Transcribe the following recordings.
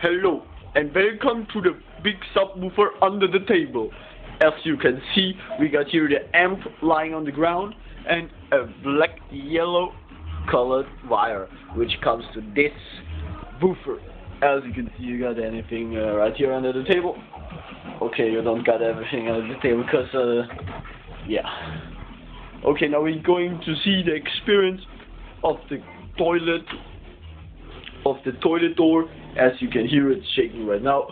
Hello and welcome to the big subwoofer under the table. As you can see, we got here the amp lying on the ground and a black yellow colored wire which comes to this woofer. As you can see, you got anything right here under the table. Okay, you don't got everything under the table because yeah. Okay, now we're going to see the experience of the toilet door. As you can hear, it's shaking right now,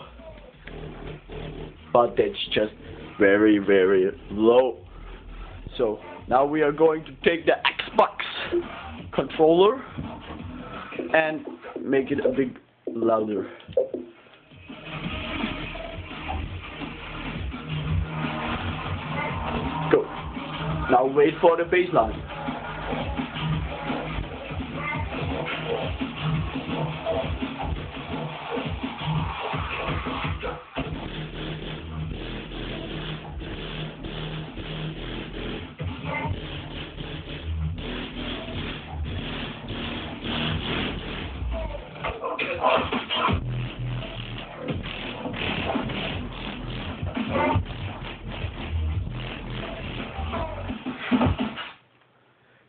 but that's just very, very low. So now we are going to take the Xbox controller and make it a bit louder. Go. Now wait for the bass line.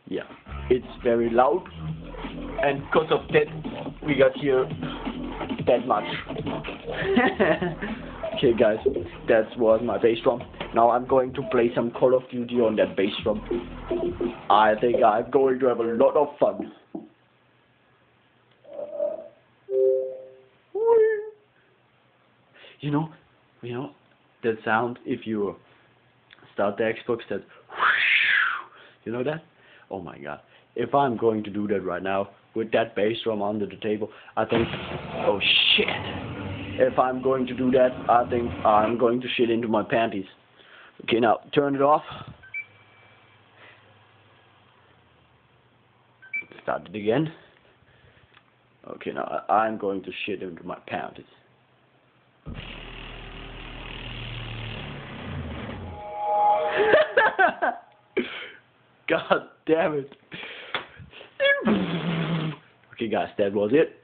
Yeah, it's very loud, and because of that we got here that much. Okay guys, that was my bass drum. Now I'm going to play some Call of Duty on that bass drum. I think I'm going to have a lot of fun. You know that sound if you start the Xbox, that you know that? Oh my god. If I'm going to do that right now with that bass drum under the table, I think, oh shit. If I'm going to do that, I think I'm going to shit into my panties. Okay, now turn it off. Start it again. Okay, now I'm going to shit into my panties. God damn it. Okay guys, that was it.